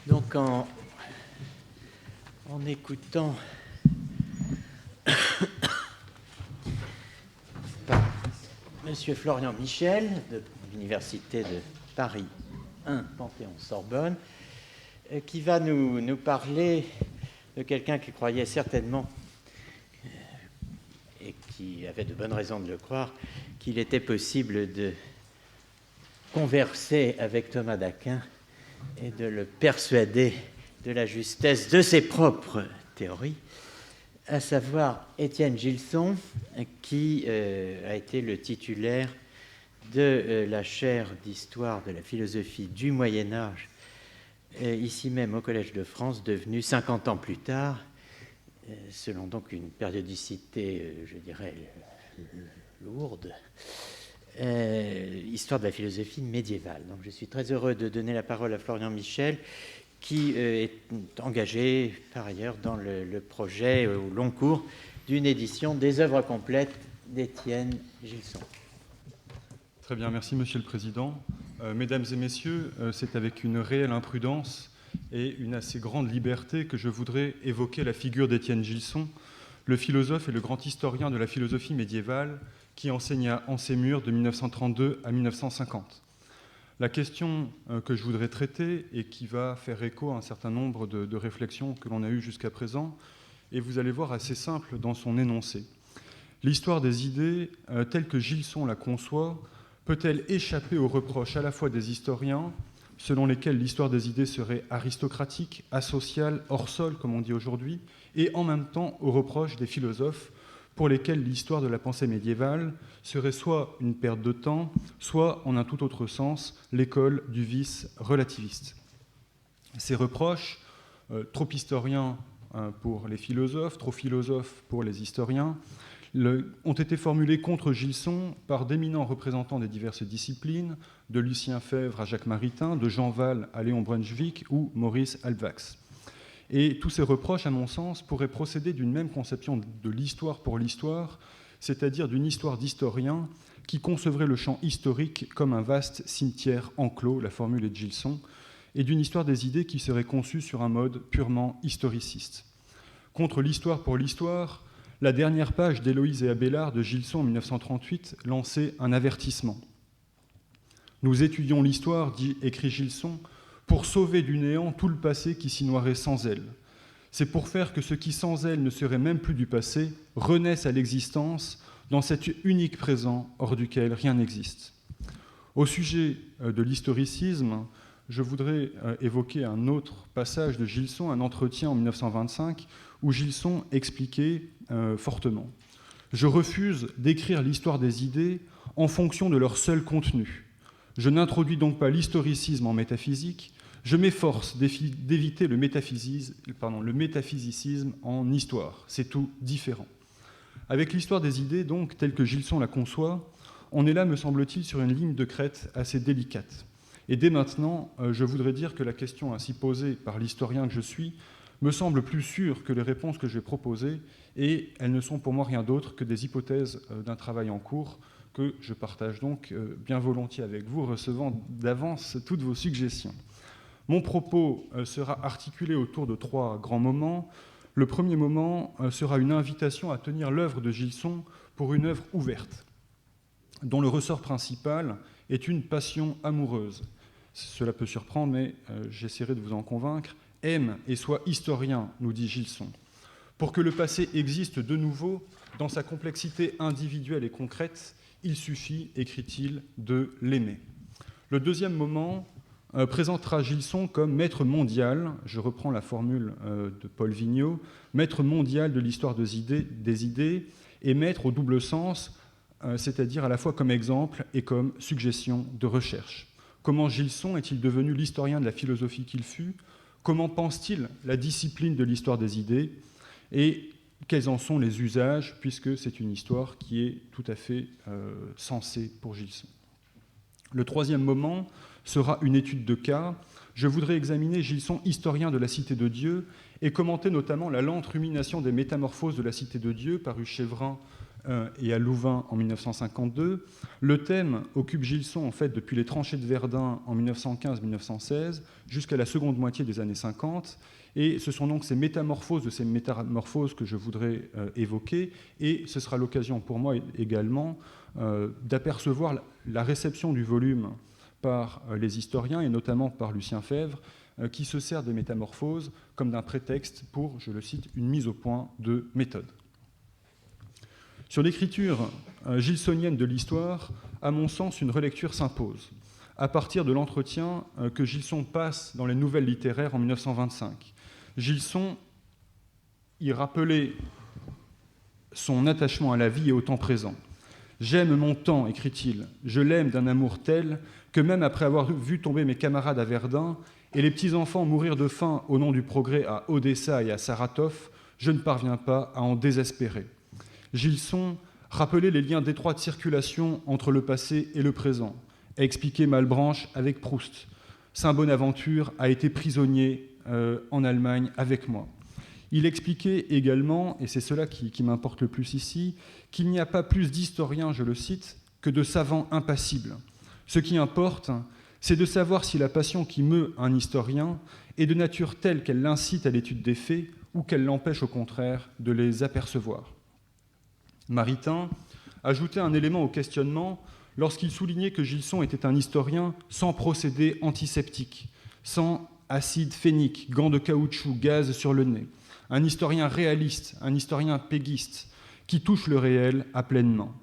Donc en écoutant Monsieur Florian Michel de l'Université de Paris 1 Panthéon-Sorbonne, qui va nous parler de quelqu'un qui croyait certainement, et qui avait de bonnes raisons de le croire, qu'il était possible de converser avec Thomas d'Aquin et de le persuader de la justesse de ses propres théories, à savoir Étienne Gilson, qui a été le titulaire de la chaire d'histoire de la philosophie du Moyen-Âge, ici même au Collège de France, devenue 50 ans plus tard, selon donc une périodicité, je dirais, lourde, histoire de la philosophie médiévale. Donc je suis très heureux de donner la parole à Florian Michel, qui est engagé par ailleurs dans le projet au long cours d'une édition des œuvres complètes d'Étienne Gilson. Très bien, merci Monsieur le Président. Mesdames et Messieurs, c'est avec une réelle imprudence et une assez grande liberté que je voudrais évoquer la figure d'Étienne Gilson, le philosophe et le grand historien de la philosophie médiévale qui enseigna en ces murs de 1932 à 1950. La question que je voudrais traiter et qui va faire écho à un certain nombre de réflexions que l'on a eues jusqu'à présent, et vous allez voir assez simple dans son énoncé. L'histoire des idées, telle que Gilson la conçoit, peut-elle échapper aux reproches à la fois des historiens, selon lesquels l'histoire des idées serait aristocratique, asociale, hors sol, comme on dit aujourd'hui, et en même temps aux reproches des philosophes, pour lesquels l'histoire de la pensée médiévale serait soit une perte de temps, soit, en un tout autre sens, l'école du vice relativiste. Ces reproches, trop historiens pour les philosophes, trop philosophes pour les historiens, ont été formulés contre Gilson par d'éminents représentants des diverses disciplines, de Lucien Febvre à Jacques Maritain, de Jean Val à Léon Brunswick ou Maurice Halbwachs. Et tous ces reproches, à mon sens, pourraient procéder d'une même conception de l'histoire pour l'histoire, c'est-à-dire d'une histoire d'historien qui concevrait le champ historique comme un vaste cimetière enclos, la formule est de Gilson, et d'une histoire des idées qui serait conçue sur un mode purement historiciste. Contre l'histoire pour l'histoire, la dernière page d'Héloïse et Abélard de Gilson en 1938 lançait un avertissement. « Nous étudions l'histoire, écrit Gilson, pour sauver du néant tout le passé qui s'y noirait sans elle. C'est pour faire que ce qui sans elle ne serait même plus du passé renaisse à l'existence dans cet unique présent hors duquel rien n'existe. » Au sujet de l'historicisme, je voudrais évoquer un autre passage de Gilson, un entretien en 1925, où Gilson expliquait fortement « Je refuse d'écrire l'histoire des idées en fonction de leur seul contenu. Je n'introduis donc pas l'historicisme en métaphysique, je m'efforce d'éviter le métaphysicisme en histoire. C'est tout différent. » Avec l'histoire des idées, donc, telle que Gilson la conçoit, on est là, me semble-t-il, sur une ligne de crête assez délicate. Et dès maintenant, je voudrais dire que la question ainsi posée par l'historien que je suis me semble plus sûre que les réponses que je vais proposer, et elles ne sont pour moi rien d'autre que des hypothèses d'un travail en cours que je partage donc bien volontiers avec vous, recevant d'avance toutes vos suggestions. Mon propos sera articulé autour de 3 grands moments. Le premier moment sera une invitation à tenir l'œuvre de Gilson pour une œuvre ouverte, dont le ressort principal est une passion amoureuse. Cela peut surprendre, mais j'essaierai de vous en convaincre. « Aime et sois historien », nous dit Gilson. Pour que le passé existe de nouveau, dans sa complexité individuelle et concrète, il suffit, écrit-il, de l'aimer. Le deuxième moment présentera Gilson comme maître mondial, je reprends la formule de Paul Vigneault, maître mondial de l'histoire des idées, et maître au double sens, c'est-à-dire à la fois comme exemple et comme suggestion de recherche. Comment Gilson est-il devenu l'historien de la philosophie qu'il fut? Comment pense-t-il la discipline de l'histoire des idées? Et quels en sont les usages, puisque c'est une histoire qui est tout à fait sensée pour Gilson. Le troisième moment sera une étude de cas. Je voudrais examiner Gilson, historien de la Cité de Dieu, et commenter notamment la lente rumination des métamorphoses de la Cité de Dieu, paru chez Vrin et à Louvain en 1952. Le thème occupe Gilson en fait depuis les tranchées de Verdun en 1915-1916 jusqu'à la seconde moitié des années 50. Et ce sont donc ces métamorphoses que je voudrais évoquer. Et ce sera l'occasion pour moi également d'apercevoir la réception du volume par les historiens, et notamment par Lucien Febvre, qui se sert des métamorphoses comme d'un prétexte pour, je le cite, une mise au point de méthode. Sur l'écriture gilsonienne de l'histoire, à mon sens, une relecture s'impose, à partir de l'entretien que Gilson passe dans les Nouvelles littéraires en 1925. Gilson y rappelait son attachement à la vie et au temps présent. « J'aime mon temps, écrit-il, je l'aime d'un amour tel que même après avoir vu tomber mes camarades à Verdun et les petits-enfants mourir de faim au nom du progrès à Odessa et à Saratov, je ne parviens pas à en désespérer. » Gilson rappelait les liens d'étroite circulation entre le passé et le présent, a expliqué Malebranche avec Proust. Saint Bonaventure a été prisonnier en Allemagne avec moi. Il expliquait également, et c'est cela qui m'importe le plus ici, qu'il n'y a pas plus d'historiens, je le cite, que de savants impassibles. Ce qui importe, c'est de savoir si la passion qui meut un historien est de nature telle qu'elle l'incite à l'étude des faits ou qu'elle l'empêche au contraire de les apercevoir. Maritain ajoutait un élément au questionnement lorsqu'il soulignait que Gilson était un historien sans procédé antiseptique, sans acide phénique, gants de caoutchouc, gaz sur le nez. Un historien réaliste, un historien péguiste, qui touche le réel à pleines mains.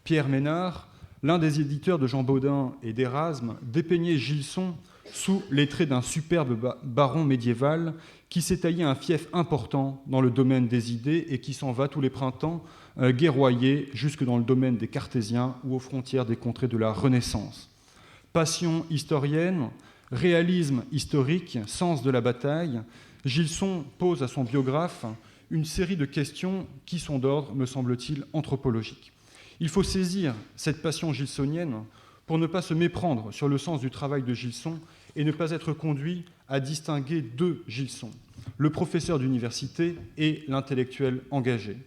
Pierre Ménard, l'un des éditeurs de Jean Bodin et d'Érasme, dépeignait Gilson sous les traits d'un superbe baron médiéval qui s'est taillé un fief important dans le domaine des idées et qui s'en va tous les printemps guerroyer jusque dans le domaine des cartésiens ou aux frontières des contrées de la Renaissance. Passion historienne, réalisme historique, sens de la bataille, Gilson pose à son biographe une série de questions qui sont d'ordre, me semble-t-il, anthropologique. Il faut saisir cette passion gilsonienne pour ne pas se méprendre sur le sens du travail de Gilson et ne pas être conduit à distinguer deux Gilson, le professeur d'université et l'intellectuel engagé.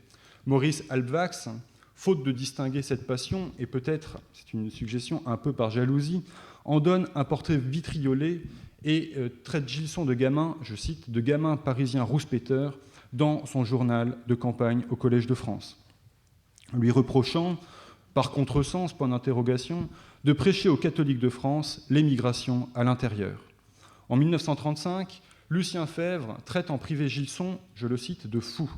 Maurice Halbwachs, faute de distinguer cette passion, et peut-être, c'est une suggestion un peu par jalousie, en donne un portrait vitriolé et traite Gilson de gamin, je cite, de gamin parisien rouspéteur dans son journal de campagne au Collège de France, lui reprochant, par contresens, point d'interrogation, de prêcher aux catholiques de France l'émigration à l'intérieur. En 1935, Lucien Febvre traite en privé Gilson, je le cite, de fou,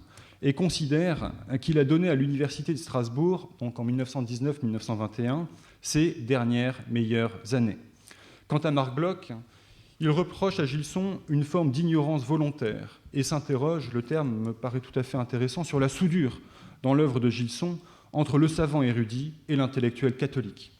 et considère qu'il a donné à l'université de Strasbourg, donc en 1919-1921, ses dernières meilleures années. Quant à Marc Bloch, il reproche à Gilson une forme d'ignorance volontaire et s'interroge, le terme me paraît tout à fait intéressant, sur la soudure dans l'œuvre de Gilson entre le savant érudit et l'intellectuel catholique.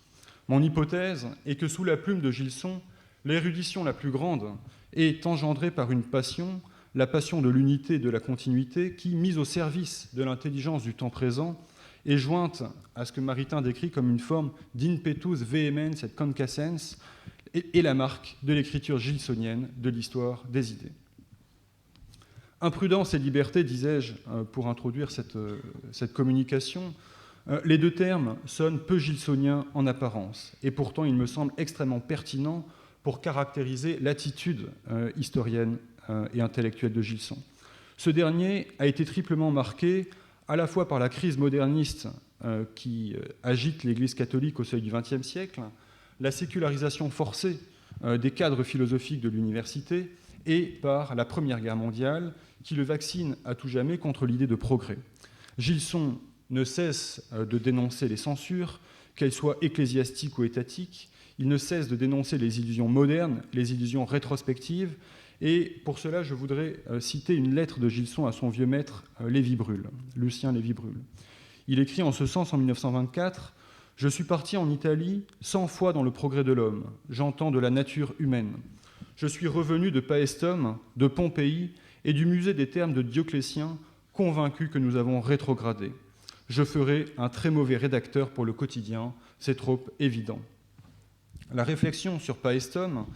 Mon hypothèse est que sous la plume de Gilson, l'érudition la plus grande est engendrée par une passion, la passion de l'unité et de la continuité, qui, mise au service de l'intelligence du temps présent, est jointe à ce que Maritain décrit comme une forme d'impetus vehemens et concascens, et la marque de l'écriture gilsonienne de l'histoire des idées. Imprudence et liberté, disais-je, pour introduire cette communication, les deux termes sonnent peu gilsoniens en apparence, et pourtant il me semble extrêmement pertinent pour caractériser l'attitude historienne et intellectuelle de Gilson. Ce dernier a été triplement marqué à la fois par la crise moderniste qui agite l'Église catholique au seuil du XXe siècle, la sécularisation forcée des cadres philosophiques de l'université et par la Première Guerre mondiale qui le vaccine à tout jamais contre l'idée de progrès. Gilson ne cesse de dénoncer les censures, qu'elles soient ecclésiastiques ou étatiques. Il ne cesse de dénoncer les illusions modernes, les illusions rétrospectives. Et pour cela, je voudrais citer une lettre de Gilson à son vieux maître, Lévi-Bruhl, Lucien Lévi-Bruhl. Il écrit en ce sens en 1924 « Je suis parti en Italie 100 fois dans le progrès de l'homme. J'entends de la nature humaine. Je suis revenu de Paestum, de Pompéi et du musée des thermes de Dioclétien, convaincu que nous avons rétrogradé. Je ferai un très mauvais rédacteur pour le quotidien, c'est trop évident. » La réflexion sur Paestum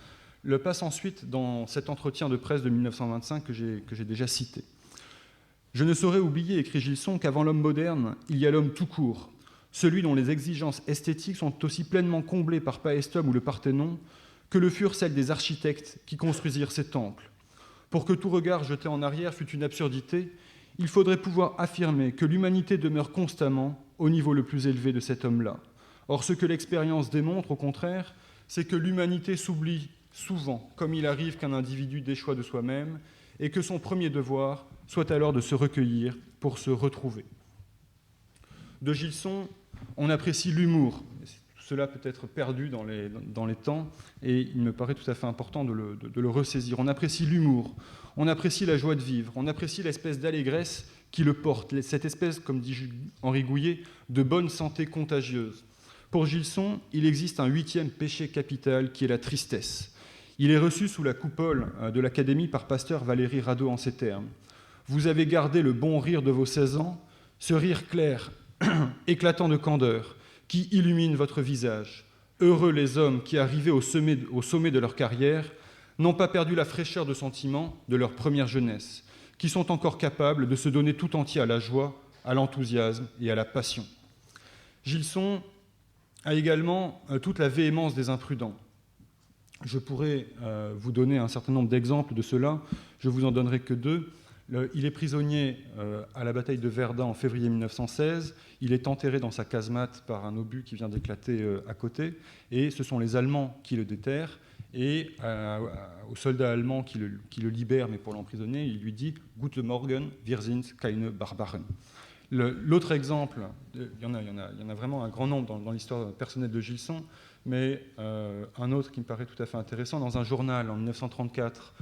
le passe ensuite dans cet entretien de presse de 1925 que j'ai déjà cité. « Je ne saurais oublier, écrit Gilson, qu'avant l'homme moderne, il y a l'homme tout court, celui dont les exigences esthétiques sont aussi pleinement comblées par Paestum ou le Parthénon que le furent celles des architectes qui construisirent ces temples. Pour que tout regard jeté en arrière fût une absurdité, il faudrait pouvoir affirmer que l'humanité demeure constamment au niveau le plus élevé de cet homme-là. Or, ce que l'expérience démontre, au contraire, c'est que l'humanité s'oublie souvent, comme il arrive qu'un individu déchoit de soi-même, et que son premier devoir soit alors de se recueillir pour se retrouver. » De Gilson, on apprécie l'humour. Cela peut être perdu dans les temps, et il me paraît tout à fait important de le ressaisir. On apprécie l'humour, on apprécie la joie de vivre, on apprécie l'espèce d'allégresse qui le porte, cette espèce, comme dit Henri Gouillet, de bonne santé contagieuse. Pour Gilson, il existe un 8e péché capital qui est la tristesse. Il est reçu sous la coupole de l'Académie par pasteur Valéry Radeau en ces termes. « Vous avez gardé le bon rire de vos 16 ans, ce rire clair, éclatant de candeur, qui illumine votre visage. Heureux les hommes qui, arrivés au sommet de leur carrière, n'ont pas perdu la fraîcheur de sentiment de leur première jeunesse, qui sont encore capables de se donner tout entier à la joie, à l'enthousiasme et à la passion. » Gilson a également toute la véhémence des imprudents. Je pourrais vous donner un certain nombre d'exemples de cela, je ne vous en donnerai que 2. Il est prisonnier à la bataille de Verdun en février 1916. Il est enterré dans sa casemate par un obus qui vient d'éclater à côté. Et ce sont les Allemands qui le déterrent. Et au soldat allemand qui le libère, mais pour l'emprisonner, il lui dit « Guten Morgen, wir sind keine Barbaren ». L'autre exemple, il y en a vraiment un grand nombre dans l'histoire personnelle de Gilson, mais un autre qui me paraît tout à fait intéressant, dans un journal en 1934,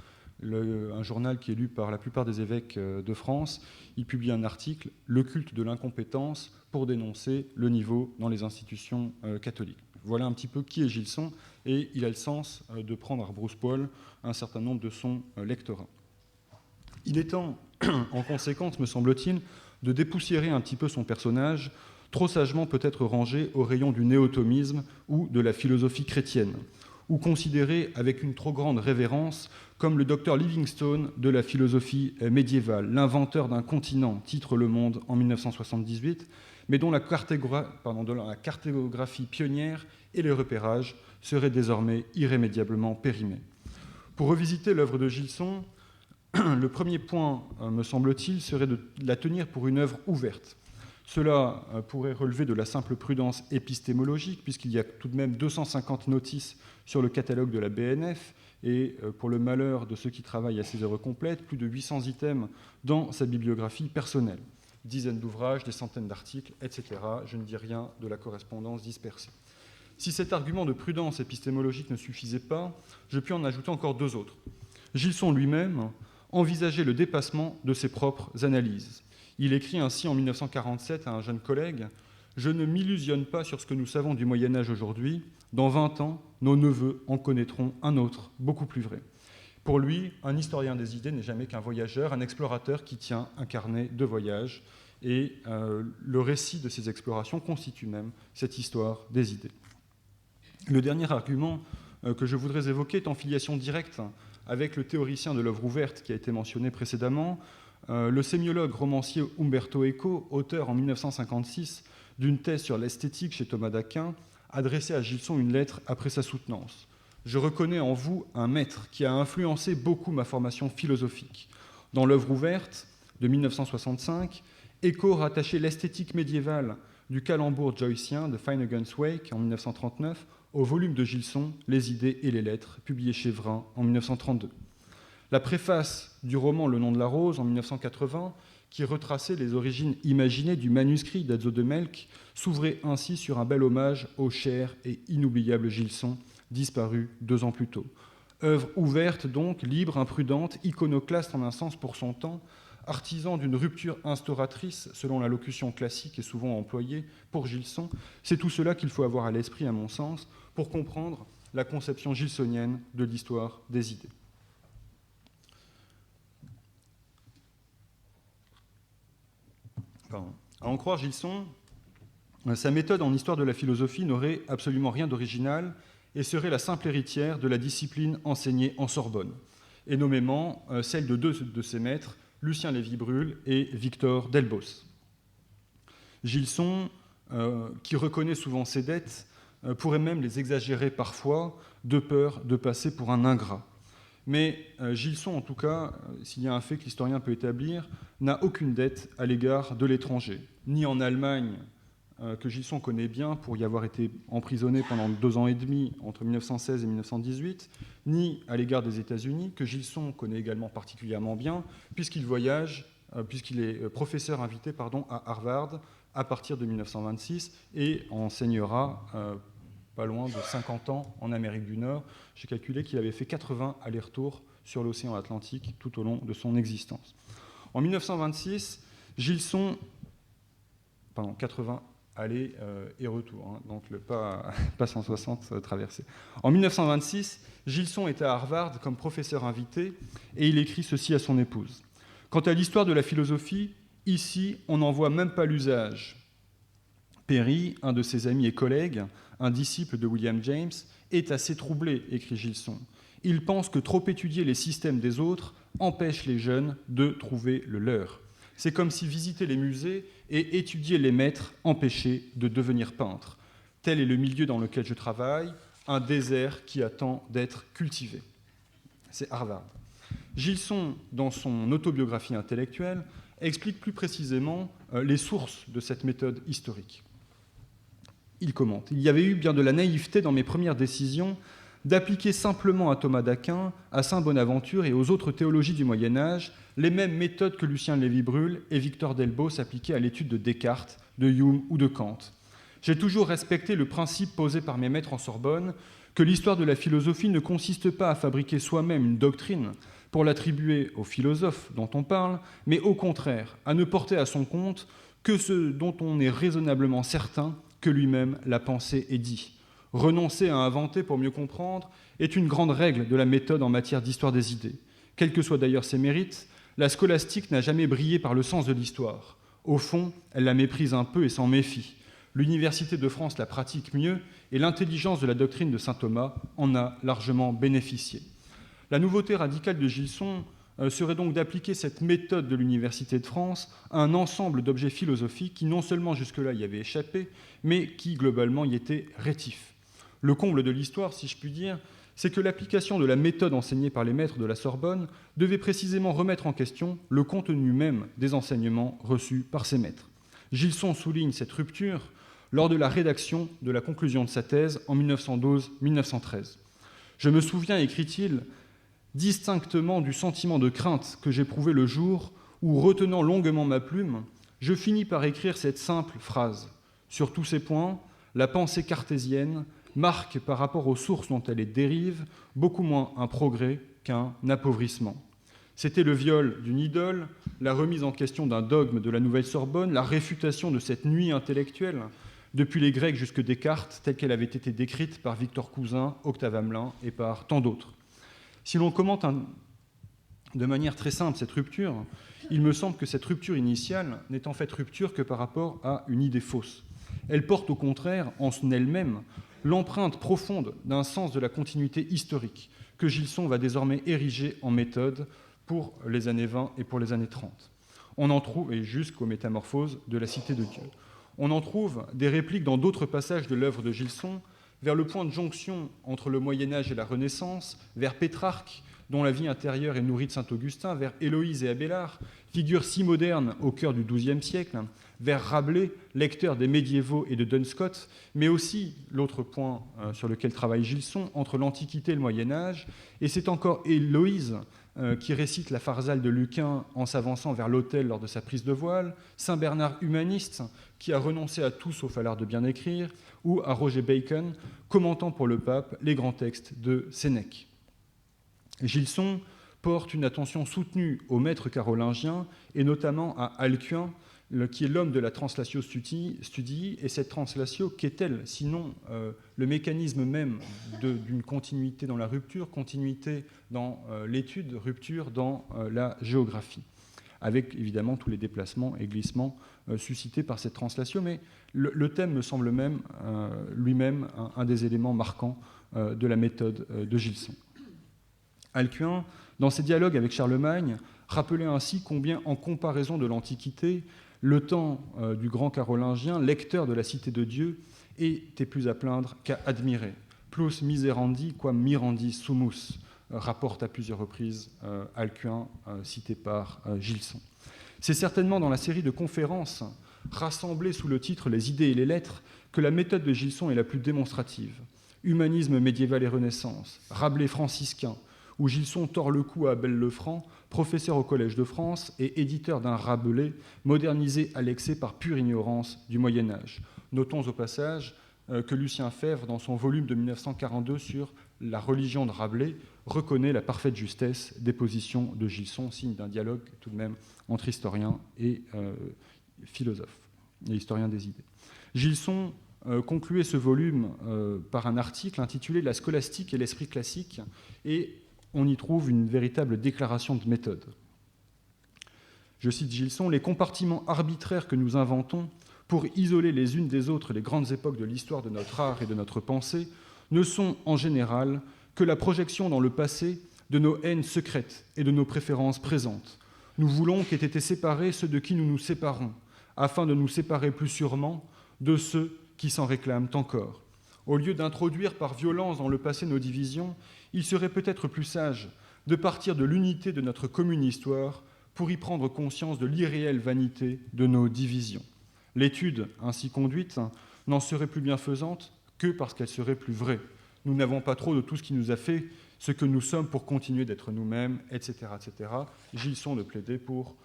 un journal qui est lu par la plupart des évêques de France, il publie un article, « Le culte de l'incompétence », pour dénoncer le niveau dans les institutions catholiques. Voilà un petit peu qui est Gilson, et il a le sens de prendre à rebrousse-poil un certain nombre de son lectorat. Il est temps, en conséquence, me semble-t-il, de dépoussiérer un petit peu son personnage, trop sagement peut-être rangé au rayon du néotomisme ou de la philosophie chrétienne, ou considéré avec une trop grande révérence comme le docteur Livingstone de la philosophie médiévale, l'inventeur d'un continent, titre Le Monde en 1978, mais dont la cartographie pionnière et les repérages seraient désormais irrémédiablement périmés. Pour revisiter l'œuvre de Gilson, le premier point, me semble-t-il, serait de la tenir pour une œuvre ouverte. Cela pourrait relever de la simple prudence épistémologique, puisqu'il y a tout de même 250 notices sur le catalogue de la BNF, et pour le malheur de ceux qui travaillent à ces œuvres complètes, plus de 800 items dans sa bibliographie personnelle. Dizaines d'ouvrages, des centaines d'articles, etc. Je ne dis rien de la correspondance dispersée. Si cet argument de prudence épistémologique ne suffisait pas, je puis en ajouter encore 2 autres. Gilson lui-même envisageait le dépassement de ses propres analyses. Il écrit ainsi en 1947 à un jeune collègue « Je ne m'illusionne pas sur ce que nous savons du Moyen-Âge aujourd'hui. Dans 20 ans, nos neveux en connaîtront un autre, beaucoup plus vrai. » Pour lui, un historien des idées n'est jamais qu'un voyageur, un explorateur qui tient un carnet de voyage. Et le récit de ces explorations constitue même cette histoire des idées. Le dernier argument que je voudrais évoquer est en filiation directe avec le théoricien de l'œuvre ouverte qui a été mentionné précédemment, le sémiologue romancier Umberto Eco, auteur en 1956 d'une thèse sur l'esthétique chez Thomas d'Aquin, adressait à Gilson une lettre après sa soutenance. « Je reconnais en vous un maître qui a influencé beaucoup ma formation philosophique. » Dans l'œuvre ouverte de 1965, Eco rattachait l'esthétique médiévale du calembour joycien de Finnegans Wake en 1939 au volume de Gilson, Les idées et les lettres, publié chez Vrin en 1932. La préface du roman Le nom de la rose en 1980, qui retraçait les origines imaginées du manuscrit d'Adzo de Melk, s'ouvrait ainsi sur un bel hommage au cher et inoubliable Gilson, disparu 2 ans plus tôt. Œuvre ouverte donc, libre, imprudente, iconoclaste en un sens pour son temps, artisan d'une rupture instauratrice, selon la locution classique et souvent employée pour Gilson, c'est tout cela qu'il faut avoir à l'esprit, à mon sens, pour comprendre la conception gilsonienne de l'histoire des idées. Pardon. À en croire Gilson, sa méthode en histoire de la philosophie n'aurait absolument rien d'original et serait la simple héritière de la discipline enseignée en Sorbonne, et nommément celle de 2 de ses maîtres, Lucien Lévy-Bruhl et Victor Delbos. Gilson, qui reconnaît souvent ses dettes, pourrait même les exagérer parfois, de peur de passer pour un ingrat. Mais Gilson, en tout cas, s'il y a un fait que l'historien peut établir, n'a aucune dette à l'égard de l'étranger, ni en Allemagne, que Gilson connaît bien pour y avoir été emprisonné pendant 2 ans et demi entre 1916 et 1918, ni à l'égard des États-Unis, que Gilson connaît également particulièrement bien, puisqu'il est professeur invité à Harvard à partir de 1926 et enseignera pas loin de 50 ans en Amérique du Nord. J'ai calculé qu'il avait fait 80 allers-retours sur l'océan Atlantique tout au long de son existence. En 1926, Gilson... 80 aller et retour, donc pas 160 traversées. En 1926, Gilson est à Harvard comme professeur invité et il écrit ceci à son épouse. « Quant à l'histoire de la philosophie, ici, on n'en voit même pas l'usage. » Perry, un de ses amis et collègues, un disciple de William James, est assez troublé, écrit Gilson. Il pense que trop étudier les systèmes des autres empêche les jeunes de trouver le leur. C'est comme si visiter les musées et étudier les maîtres empêchait de devenir peintre. Tel est le milieu dans lequel je travaille, un désert qui attend d'être cultivé. C'est Harvard. Gilson, dans son autobiographie intellectuelle, explique plus précisément les sources de cette méthode historique. Il commente « Il y avait eu bien de la naïveté dans mes premières décisions d'appliquer simplement à Thomas d'Aquin, à saint Bonaventure et aux autres théologies du Moyen-Âge les mêmes méthodes que Lucien Lévy-Bruhl et Victor Delbos appliquaient à l'étude de Descartes, de Hume ou de Kant. J'ai toujours respecté le principe posé par mes maîtres en Sorbonne que l'histoire de la philosophie ne consiste pas à fabriquer soi-même une doctrine pour l'attribuer aux philosophes dont on parle, mais au contraire, à ne porter à son compte que ce dont on est raisonnablement certain que lui-même l'a pensé et dit. Renoncer à inventer pour mieux comprendre est une grande règle de la méthode en matière d'histoire des idées. Quels que soient d'ailleurs ses mérites, la scolastique n'a jamais brillé par le sens de l'histoire. Au fond, elle la méprise un peu et s'en méfie. L'Université de France la pratique mieux et l'intelligence de la doctrine de saint Thomas en a largement bénéficié. La nouveauté radicale de Gilson serait donc d'appliquer cette méthode de l'Université de France à un ensemble d'objets philosophiques qui non seulement jusque-là y avaient échappé, mais qui globalement y étaient rétifs. Le comble de l'histoire, si je puis dire, c'est que l'application de la méthode enseignée par les maîtres de la Sorbonne devait précisément remettre en question le contenu même des enseignements reçus par ces maîtres. Gilson souligne cette rupture lors de la rédaction de la conclusion de sa thèse en 1912-1913. « Je me souviens, écrit-il, distinctement du sentiment de crainte que j'éprouvais le jour où, retenant longuement ma plume, je finis par écrire cette simple phrase. Sur tous ces points, la pensée cartésienne marque, par rapport aux sources dont elle est dérive, beaucoup moins un progrès qu'un appauvrissement. C'était le viol d'une idole, la remise en question d'un dogme de la Nouvelle Sorbonne, la réfutation de cette nuit intellectuelle, depuis les Grecs jusque Descartes, telle qu'elle avait été décrite par Victor Cousin, Octave Hamelin et par tant d'autres. Si l'on commente de manière très simple cette rupture, il me semble que cette rupture initiale n'est en fait rupture que par rapport à une idée fausse. Elle porte au contraire en elle-même l'empreinte profonde d'un sens de la continuité historique que Gilson va désormais ériger en méthode pour les années 20 et pour les années 30. On en trouve, et jusqu'aux métamorphoses de la Cité de Dieu. On en trouve des répliques dans d'autres passages de l'œuvre de Gilson, vers le point de jonction entre le Moyen-Âge et la Renaissance, vers Pétrarque, dont la vie intérieure est nourrie de Saint-Augustin, vers Héloïse et Abélard, figures si modernes au cœur du XIIe siècle, vers Rabelais, lecteur des médiévaux et de Duns Scott, mais aussi, l'autre point sur lequel travaille Gilson, entre l'Antiquité et le Moyen-Âge, et c'est encore Héloïse qui récite la Pharsale de Lucain en s'avançant vers l'autel lors de sa prise de voile, Saint Bernard humaniste, qui a renoncé à tout sauf à l'art de bien écrire, ou à Roger Bacon, commentant pour le pape les grands textes de Sénèque. Gilson porte une attention soutenue aux maîtres carolingiens, et notamment à Alcuin, qui est l'homme de la translatio studii, et cette translatio, qu'est-elle, sinon le mécanisme même d'une continuité dans la rupture, continuité dans l'étude, rupture dans la géographie, avec évidemment tous les déplacements et glissements suscités par cette translatio, mais le thème me semble même lui-même un des éléments marquants de la méthode de Gilson. Alcuin, dans ses dialogues avec Charlemagne, Rappeler ainsi combien, en comparaison de l'Antiquité, le temps du grand carolingien, lecteur de la Cité de Dieu, était plus à plaindre qu'à admirer. Plus miserandi quam mirandi sumus, rapporte à plusieurs reprises Alcuin, cité par Gilson. C'est certainement dans la série de conférences rassemblées sous le titre « Les idées et les lettres » que la méthode de Gilson est la plus démonstrative. Humanisme médiéval et Renaissance, Rabelais franciscain, où Gilson tord le cou à Abel Lefranc, professeur au Collège de France et éditeur d'un Rabelais modernisé à l'excès par pure ignorance du Moyen-Âge. Notons au passage que Lucien Febvre, dans son volume de 1942 sur la religion de Rabelais, reconnaît la parfaite justesse des positions de Gilson, signe d'un dialogue tout de même entre historien et philosophe, et historien des idées. Gilson concluait ce volume par un article intitulé « La scolastique et l'esprit classique » et on y trouve une véritable déclaration de méthode. Je cite Gilson, « Les compartiments arbitraires que nous inventons pour isoler les unes des autres les grandes époques de l'histoire de notre art et de notre pensée ne sont en général que la projection dans le passé de nos haines secrètes et de nos préférences présentes. Nous voulons qu'aient été séparés ceux de qui nous nous séparons, afin de nous séparer plus sûrement de ceux qui s'en réclament encore. Au lieu d'introduire par violence dans le passé nos divisions, il serait peut-être plus sage de partir de l'unité de notre commune histoire pour y prendre conscience de l'irréelle vanité de nos divisions. L'étude ainsi conduite n'en serait plus bienfaisante que parce qu'elle serait plus vraie. Nous n'avons pas trop de tout ce qui nous a fait ce que nous sommes pour continuer d'être nous-mêmes, etc., etc. Gilson de plaider pour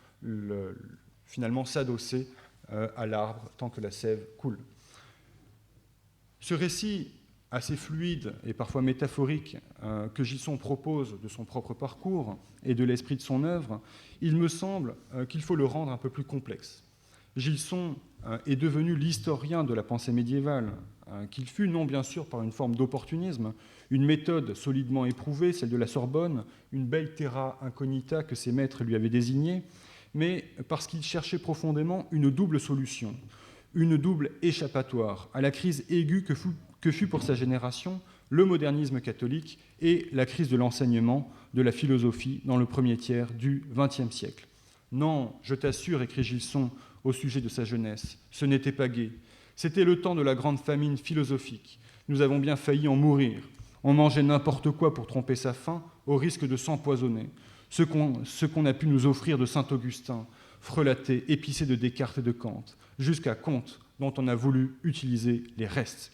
finalement s'adosser à l'arbre tant que la sève coule. Ce récit assez fluide et parfois métaphorique que Gilson propose de son propre parcours et de l'esprit de son œuvre, il me semble qu'il faut le rendre un peu plus complexe. Gilson est devenu l'historien de la pensée médiévale, qu'il fut, non bien sûr par une forme d'opportunisme, une méthode solidement éprouvée, celle de la Sorbonne, une belle terra incognita que ses maîtres lui avaient désignée, mais parce qu'il cherchait profondément une double solution, une double échappatoire à la crise aiguë que fut pour sa génération le modernisme catholique et la crise de l'enseignement de la philosophie dans le premier tiers du XXe siècle. Non, je t'assure, écrit Gilson au sujet de sa jeunesse, ce n'était pas gai. C'était le temps de la grande famine philosophique. Nous avons bien failli en mourir. On mangeait n'importe quoi pour tromper sa faim, au risque de s'empoisonner. Ce qu'on a pu nous offrir de Saint-Augustin, frelaté, épicé de Descartes et de Kant, jusqu'à Comte, dont on a voulu utiliser les restes.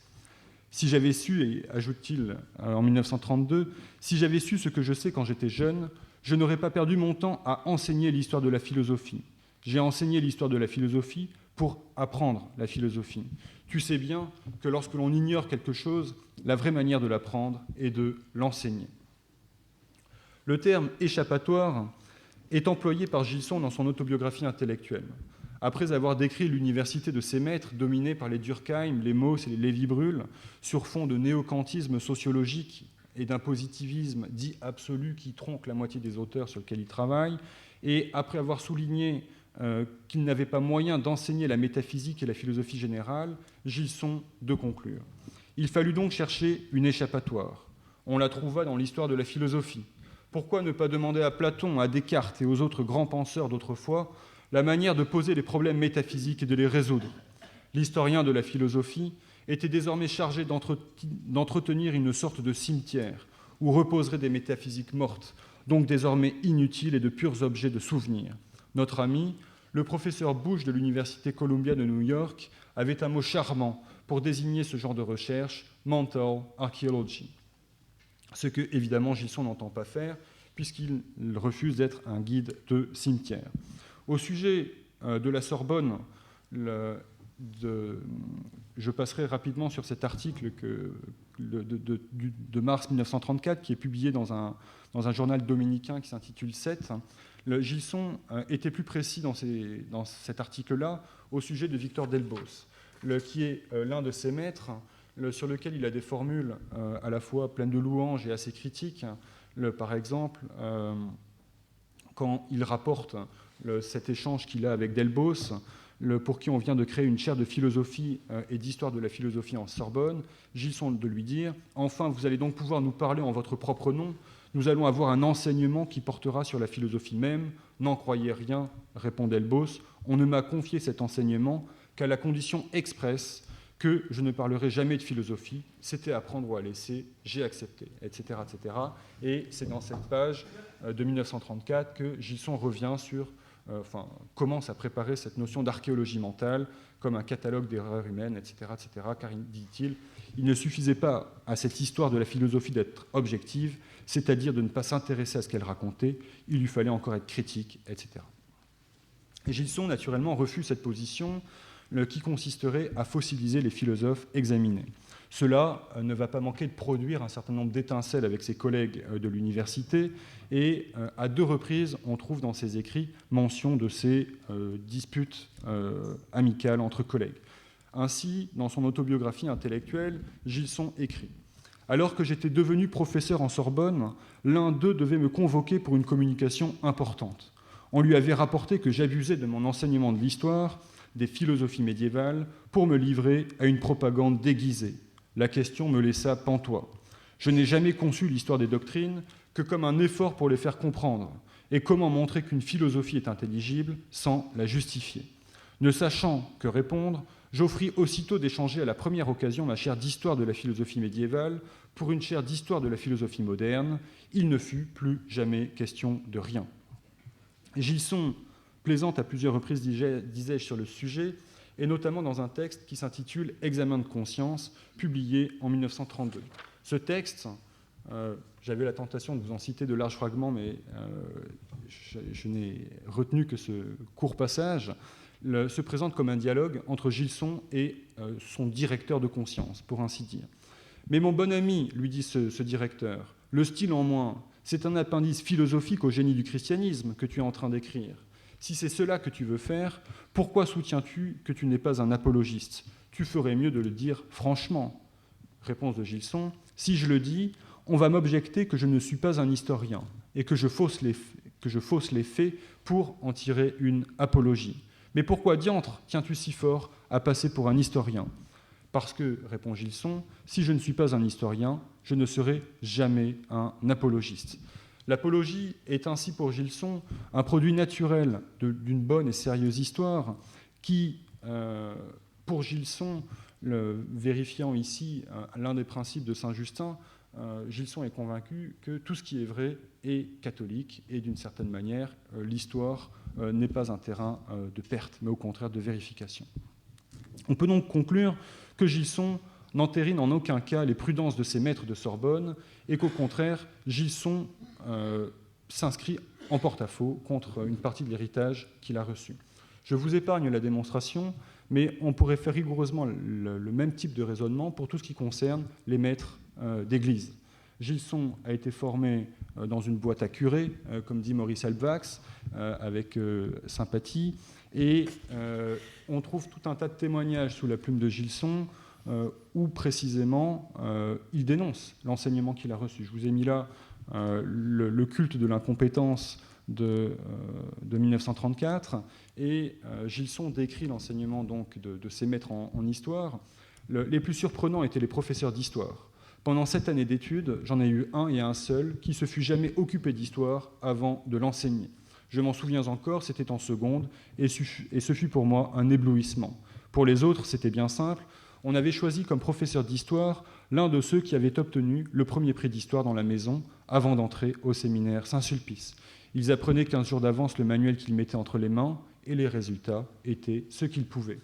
Si j'avais su, et ajoute-t-il en 1932, si j'avais su ce que je sais quand j'étais jeune, je n'aurais pas perdu mon temps à enseigner l'histoire de la philosophie. J'ai enseigné l'histoire de la philosophie pour apprendre la philosophie. Tu sais bien que lorsque l'on ignore quelque chose, la vraie manière de l'apprendre est de l'enseigner. Le terme « échappatoire » est employé par Gilson dans son autobiographie intellectuelle. Après avoir décrit l'université de ses maîtres, dominée par les Durkheim, les Mauss et les Lévi-Bruhl, sur fond de néokantisme sociologique et d'un positivisme dit absolu qui tronque la moitié des auteurs sur lesquels il travaille, et après avoir souligné qu'il n'avait pas moyen d'enseigner la métaphysique et la philosophie générale, Gilson de conclure. Il fallut donc chercher une échappatoire. On la trouva dans l'histoire de la philosophie. Pourquoi ne pas demander à Platon, à Descartes et aux autres grands penseurs d'autrefois la manière de poser les problèmes métaphysiques et de les résoudre? L'historien de la philosophie était désormais chargé d'entretenir une sorte de cimetière où reposeraient des métaphysiques mortes, donc désormais inutiles et de purs objets de souvenir. Notre ami, le professeur Bush de l'Université Columbia de New York, avait un mot charmant pour désigner ce genre de recherche, mental archaeology. Ce que, évidemment, Gilson n'entend pas faire, puisqu'il refuse d'être un guide de cimetière. Au sujet de la Sorbonne, je passerai rapidement sur cet article de mars 1934, qui est publié dans un journal dominicain qui s'intitule 7. Gilson était plus précis dans cet article-là au sujet de Victor Delbos, qui est l'un de ses maîtres, sur lequel il a des formules à la fois pleines de louanges et assez critiques. Par exemple, quand il rapporte cet échange qu'il a avec Delbos, pour qui on vient de créer une chaire de philosophie et d'histoire de la philosophie en Sorbonne, Gilson de lui dire « Enfin, vous allez donc pouvoir nous parler en votre propre nom. Nous allons avoir un enseignement qui portera sur la philosophie même. N'en croyez rien, répond Delbos. On ne m'a confié cet enseignement qu'à la condition expresse que je ne parlerai jamais de philosophie. C'était à prendre ou à laisser, j'ai accepté, etc., etc. Et c'est dans cette page de 1934 que Gilson revient sur, commence à préparer cette notion d'archéologie mentale comme un catalogue d'erreurs humaines, etc., etc., car, dit-il, il ne suffisait pas à cette histoire de la philosophie d'être objective, c'est-à-dire de ne pas s'intéresser à ce qu'elle racontait, il lui fallait encore être critique, etc. Et Gilson, naturellement, refuse cette position qui consisterait à fossiliser les philosophes examinés. Cela ne va pas manquer de produire un certain nombre d'étincelles avec ses collègues de l'université, et à 2 reprises, on trouve dans ses écrits mention de ces disputes amicales entre collègues. Ainsi, dans son autobiographie intellectuelle, Gilson écrit « Alors que j'étais devenu professeur en Sorbonne, l'un d'eux devait me convoquer pour une communication importante. On lui avait rapporté que j'abusais de mon enseignement de l'histoire, des philosophies médiévales, pour me livrer à une propagande déguisée. La question me laissa pantois. Je n'ai jamais conçu l'histoire des doctrines que comme un effort pour les faire comprendre, et comment montrer qu'une philosophie est intelligible sans la justifier. Ne sachant que répondre, j'offris aussitôt d'échanger à la première occasion ma chaire d'histoire de la philosophie médiévale pour une chaire d'histoire de la philosophie moderne. Il ne fut plus jamais question de rien. » Gilson plaisante à plusieurs reprises, disais-je, sur le sujet, et notamment dans un texte qui s'intitule « Examen de conscience », publié en 1932. Ce texte, j'avais la tentation de vous en citer de larges fragments, mais je n'ai retenu que ce court passage, se présente comme un dialogue entre Gilson et son directeur de conscience, pour ainsi dire. « Mais mon bon ami, lui dit ce directeur, le style en moins, c'est un appendice philosophique au génie du christianisme que tu es en train d'écrire. Si c'est cela que tu veux faire, pourquoi soutiens-tu que tu n'es pas un apologiste? Tu ferais mieux de le dire franchement. » Réponse de Gilson, « Si je le dis, on va m'objecter que je ne suis pas un historien et que je fausse les faits pour en tirer une apologie. Mais pourquoi diantre tiens-tu si fort à passer pour un historien? Parce que, répond Gilson, si je ne suis pas un historien, je ne serai jamais un apologiste. » L'apologie est ainsi pour Gilson un produit naturel d'une bonne et sérieuse histoire qui, pour Gilson, vérifiant ici l'un des principes de Saint-Justin, Gilson est convaincu que tout ce qui est vrai est catholique et d'une certaine manière, l'histoire n'est pas un terrain de perte, mais au contraire de vérification. On peut donc conclure que Gilson n'entérine en aucun cas les prudences de ses maîtres de Sorbonne et qu'au contraire, Gilson s'inscrit en porte-à-faux contre une partie de l'héritage qu'il a reçu. Je vous épargne la démonstration, mais on pourrait faire rigoureusement le même type de raisonnement pour tout ce qui concerne les maîtres d'église. Gilson a été formé dans une boîte à curé, comme dit Maurice Halbwachs, avec sympathie, et on trouve tout un tas de témoignages sous la plume de Gilson où précisément il dénonce l'enseignement qu'il a reçu. Je vous ai mis là le culte de l'incompétence de 1934, et Gilson décrit l'enseignement donc de ses maîtres en histoire. Les plus surprenants étaient les professeurs d'histoire. Pendant 7 années d'études, j'en ai eu un et un seul qui se fût jamais occupé d'histoire avant de l'enseigner. Je m'en souviens encore, c'était en seconde, et ce fut pour moi un éblouissement. Pour les autres, c'était bien simple. On avait choisi comme professeur d'histoire l'un de ceux qui avaient obtenu le premier prix d'histoire dans la maison avant d'entrer au séminaire Saint-Sulpice. Ils apprenaient 15 jours d'avance le manuel qu'ils mettaient entre les mains, et les résultats étaient ce qu'ils pouvaient.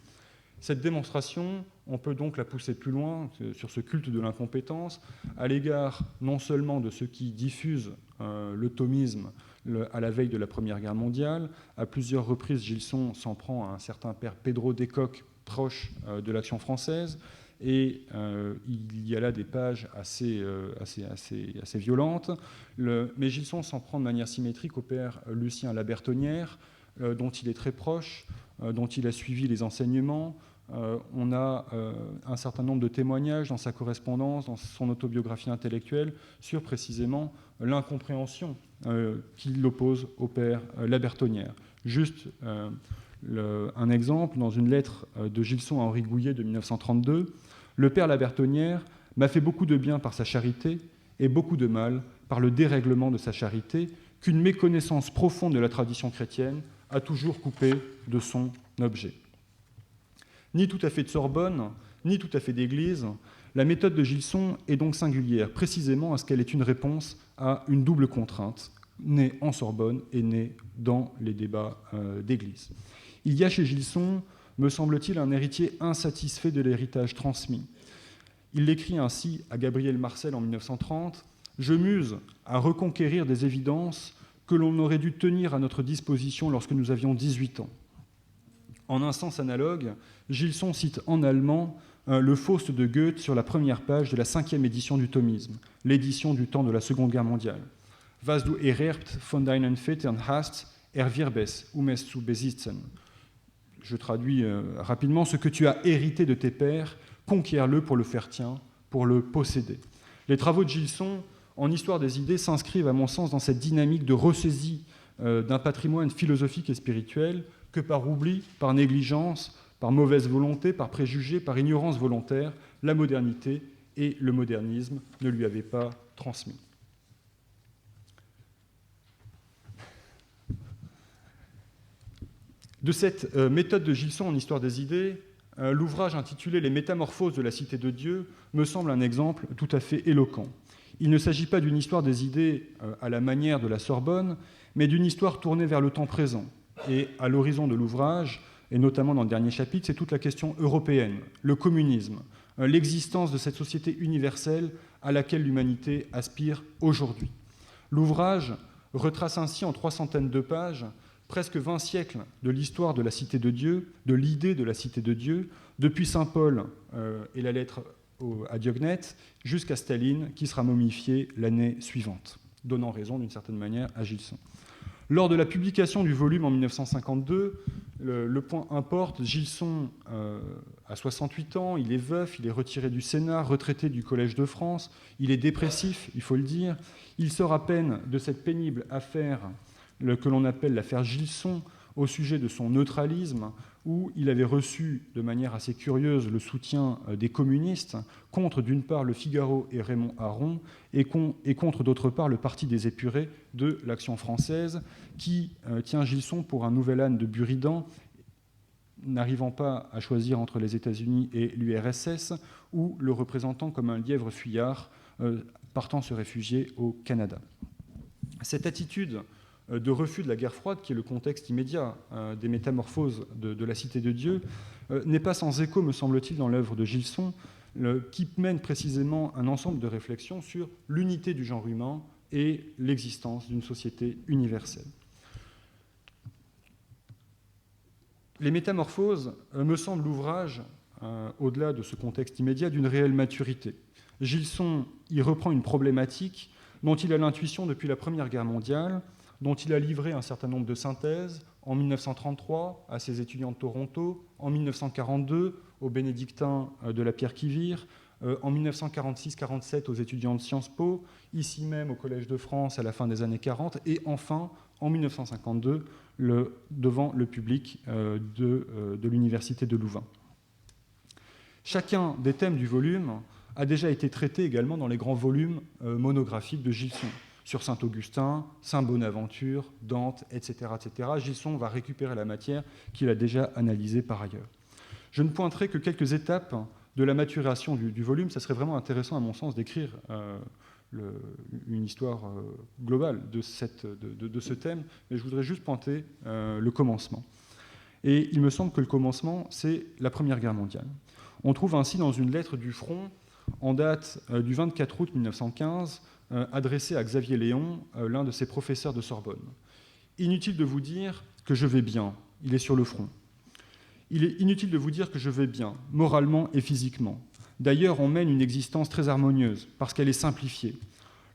Cette démonstration, on peut donc la pousser plus loin sur ce culte de l'incompétence à l'égard non seulement de ceux qui diffusent le thomisme à la veille de la Première Guerre mondiale. À plusieurs reprises, Gilson s'en prend à un certain père Pedro Descoq, proche de l'Action française, et il y a là des pages assez violentes. Mais Gilson s'en prend de manière symétrique au père Lucien Labertonnière, dont il est très proche, dont il a suivi les enseignements. On a un certain nombre de témoignages dans sa correspondance, dans son autobiographie intellectuelle, sur précisément l'incompréhension qui l'oppose au père Labertonnière. Juste un exemple, dans une lettre de Gilson à Henri Gouillet de 1932, « Le père Labertonnière m'a fait beaucoup de bien par sa charité, et beaucoup de mal par le dérèglement de sa charité qu'une méconnaissance profonde de la tradition chrétienne a toujours coupé de son objet. Ni tout à fait de Sorbonne, ni tout à fait d'Église, la méthode de Gilson est donc singulière, précisément parce qu'elle est une réponse à une double contrainte, née en Sorbonne et née dans les débats d'Église. Il y a chez Gilson, me semble-t-il, un héritier insatisfait de l'héritage transmis. Il l'écrit ainsi à Gabriel Marcel en 1930 : « Je muse à reconquérir des évidences que l'on aurait dû tenir à notre disposition lorsque nous avions 18 ans. » En un sens analogue, Gilson cite en allemand le Faust de Goethe sur la première page de la 5e édition du thomisme, l'édition du temps de la Seconde Guerre mondiale. « Was du ererbt von deinen Vätern hast, erwirbes, es zu besitzen. » Je traduis rapidement: « Ce que tu as hérité de tes pères, conquiers-le pour le faire tien, pour le posséder. » Les travaux de Gilson en histoire des idées s'inscrivent, à mon sens, dans cette dynamique de ressaisie d'un patrimoine philosophique et spirituel que par oubli, par négligence, par mauvaise volonté, par préjugé, par ignorance volontaire, la modernité et le modernisme ne lui avaient pas transmis. De cette méthode de Gilson en histoire des idées, l'ouvrage intitulé « Les métamorphoses de la cité de Dieu » me semble un exemple tout à fait éloquent. Il ne s'agit pas d'une histoire des idées à la manière de la Sorbonne, mais d'une histoire tournée vers le temps présent. Et à l'horizon de l'ouvrage, et notamment dans le dernier chapitre, c'est toute la question européenne, le communisme, l'existence de cette société universelle à laquelle l'humanité aspire aujourd'hui. L'ouvrage retrace ainsi en 300 de pages presque 20 siècles de l'histoire de la cité de Dieu, de l'idée de la cité de Dieu, depuis saint Paul et la lettre à Diognète, jusqu'à Staline, qui sera momifié l'année suivante, donnant raison d'une certaine manière à Gilson. Lors de la publication du volume en 1952, le point importe, Gilson a 68 ans, il est veuf, il est retiré du Sénat, retraité du Collège de France, il est dépressif, il faut le dire, il sort à peine de cette pénible affaire que l'on appelle l'affaire Gilson, au sujet de son neutralisme, où il avait reçu de manière assez curieuse le soutien des communistes contre, d'une part, le Figaro et Raymond Aron, et contre, d'autre part, le Parti des épurés de l'Action française, qui tient Gilson pour un nouvel âne de Buridan, n'arrivant pas à choisir entre les États-Unis et l'URSS, ou le représentant comme un lièvre fuyard partant se réfugier au Canada. Cette attitude de refus de la guerre froide, qui est le contexte immédiat des métamorphoses de la Cité de Dieu, n'est pas sans écho, me semble-t-il, dans l'œuvre de Gilson, qui mène précisément un ensemble de réflexions sur l'unité du genre humain et l'existence d'une société universelle. Les métamorphoses me semblent l'ouvrage, au-delà de ce contexte immédiat, d'une réelle maturité. Gilson y reprend une problématique dont il a l'intuition depuis la Première Guerre mondiale, dont il a livré un certain nombre de synthèses en 1933 à ses étudiants de Toronto, en 1942 aux bénédictins de la Pierre qui vire, en 1946-47 aux étudiants de Sciences Po, ici même au Collège de France à la fin des années 40, et enfin en 1952 devant le public de l'Université de Louvain. Chacun des thèmes du volume a déjà été traité également dans les grands volumes monographiques de Gilson, sur Saint-Augustin, Saint-Bonaventure, Dante, etc., etc. Gilson va récupérer la matière qu'il a déjà analysée par ailleurs. Je ne pointerai que quelques étapes de la maturation du volume. Ça serait vraiment intéressant, à mon sens, d'écrire une histoire globale de ce thème, mais je voudrais juste pointer le commencement. Et il me semble que le commencement, c'est la Première Guerre mondiale. On trouve ainsi dans une lettre du front, en date du 24 août 1915, adressée à Xavier Léon, l'un de ses professeurs de Sorbonne. « Inutile de vous dire que je vais bien », il est sur le front. « Il est inutile de vous dire que je vais bien, moralement et physiquement. D'ailleurs, on mène une existence très harmonieuse, parce qu'elle est simplifiée.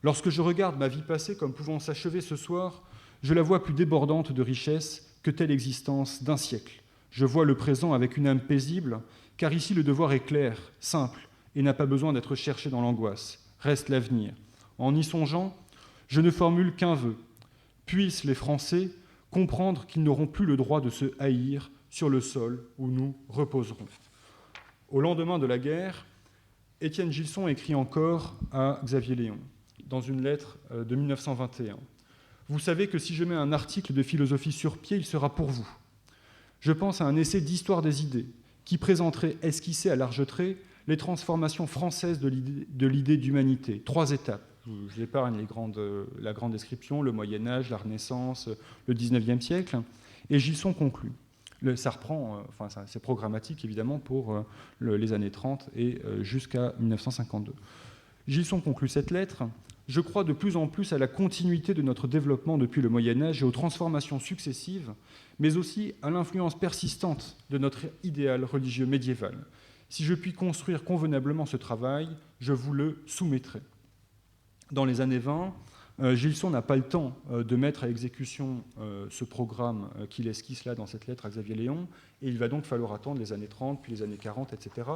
Lorsque je regarde ma vie passée comme pouvant s'achever ce soir, je la vois plus débordante de richesse que telle existence d'un siècle. Je vois le présent avec une âme paisible, car ici le devoir est clair, simple, et n'a pas besoin d'être cherché dans l'angoisse. Reste l'avenir. En y songeant, je ne formule qu'un vœu. Puissent les Français comprendre qu'ils n'auront plus le droit de se haïr sur le sol où nous reposerons. » Au lendemain de la guerre, Étienne Gilson écrit encore à Xavier Léon. dans une lettre de 1921. « Vous savez que si je mets un article de philosophie sur pied, il sera pour vous. Je pense à un essai d'histoire des idées qui présenterait, esquissé à large trait, les transformations françaises de l'idée d'humanité. 3 étapes. Je l'épargne la grande description, le Moyen-Âge, la Renaissance, le XIXe siècle. Et Gilson conclut. Ça reprend, c'est programmatique évidemment pour les années 30 et jusqu'à 1952. Gilson conclut cette lettre. Je crois de plus en plus à la continuité de notre développement depuis le Moyen-Âge et aux transformations successives, mais aussi à l'influence persistante de notre idéal religieux médiéval. Si je puis construire convenablement ce travail, je vous le soumettrai. » Dans les années 20, Gilson n'a pas le temps de mettre à exécution ce programme qu'il esquisse là dans cette lettre à Xavier Léon, et il va donc falloir attendre les années 30, puis les années 40, etc.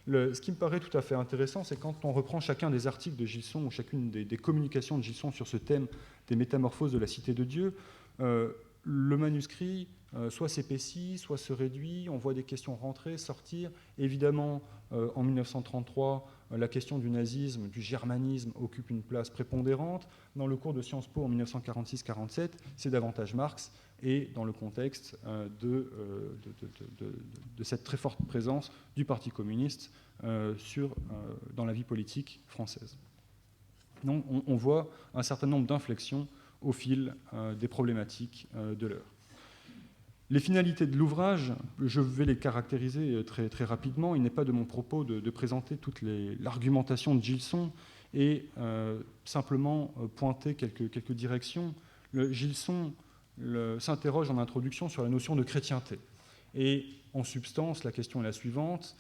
Ce qui me paraît tout à fait intéressant, c'est quand on reprend chacun des articles de Gilson ou chacune des communications de Gilson sur ce thème des métamorphoses de la Cité de Dieu, le manuscrit soit s'épaissit, soit se réduit, on voit des questions rentrer, sortir. Évidemment, en 1933, la question du nazisme, du germanisme occupe une place prépondérante. Dans le cours de Sciences Po en 1946-47, c'est davantage Marx, et dans le contexte de cette très forte présence du Parti communiste dans la vie politique française. Donc on voit un certain nombre d'inflexions au fil des problématiques de l'heure. Les finalités de l'ouvrage, je vais les caractériser très, très rapidement. Il n'est pas de mon propos de présenter toute l'argumentation de Gilson et simplement pointer quelques directions. Gilson s'interroge en introduction sur la notion de chrétienté. Et en substance, la question est la suivante.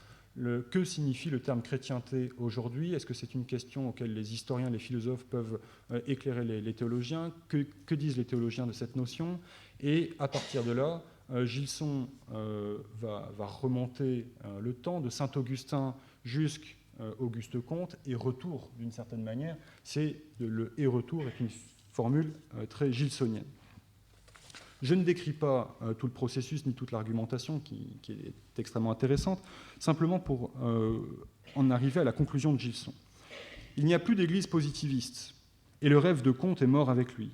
Que signifie le terme chrétienté aujourd'hui? Est-ce que c'est une question auquel les historiens, les philosophes peuvent éclairer les théologiens? Que disent les théologiens de cette notion? Et à partir de là, Gilson va remonter le temps de Saint-Augustin jusqu'à Auguste Comte, et retour d'une certaine manière. Le et retour est une formule très gilsonienne. Je ne décris pas tout le processus ni toute l'argumentation qui est extrêmement intéressante, simplement pour en arriver à la conclusion de Gilson. Il n'y a plus d'église positiviste, et le rêve de Comte est mort avec lui.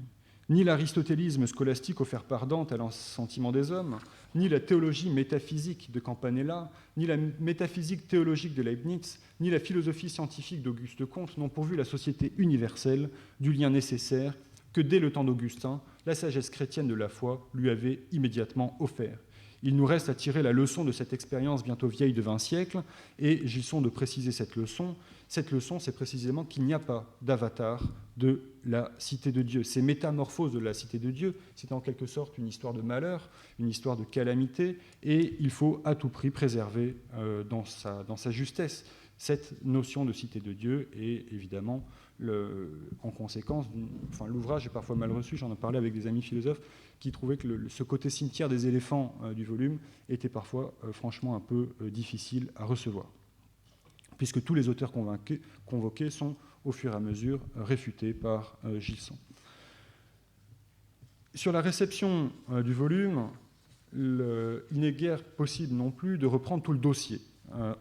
Ni l'aristotélisme scolastique offert par Dante à l'assentiment des hommes, ni la théologie métaphysique de Campanella, ni la métaphysique théologique de Leibniz, ni la philosophie scientifique d'Auguste Comte n'ont pourvu la société universelle du lien nécessaire que dès le temps d'Augustin, la sagesse chrétienne de la foi lui avait immédiatement offert. Il nous reste à tirer la leçon de cette expérience bientôt vieille de 20 siècles, et Gilson de préciser cette leçon. Cette leçon, c'est précisément qu'il n'y a pas d'avatar de la Cité de Dieu. Ces métamorphoses de la Cité de Dieu, c'est en quelque sorte une histoire de malheur, une histoire de calamité, et il faut à tout prix préserver dans sa justesse cette notion de Cité de Dieu, et évidemment, en conséquence, l'ouvrage est parfois mal reçu. J'en ai parlé avec des amis philosophes qui trouvaient que ce côté cimetière des éléphants du volume était parfois franchement un peu difficile à recevoir, puisque tous les auteurs convoqués sont au fur et à mesure réfutés par Gilson. Sur la réception du volume, il n'est guère possible non plus de reprendre tout le dossier.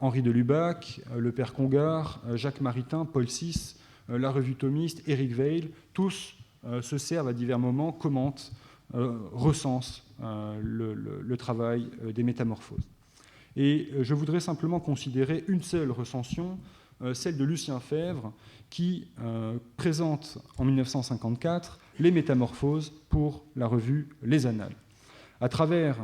Henri de Lubac, le père Congar, Jacques Maritain, Paul VI, la revue thomiste, Éric Weil, tous se servent à divers moments, commentent, recensent le travail des métamorphoses. Et je voudrais simplement considérer une seule recension, celle de Lucien Febvre, qui présente en 1954 les métamorphoses pour la revue Les Annales. À travers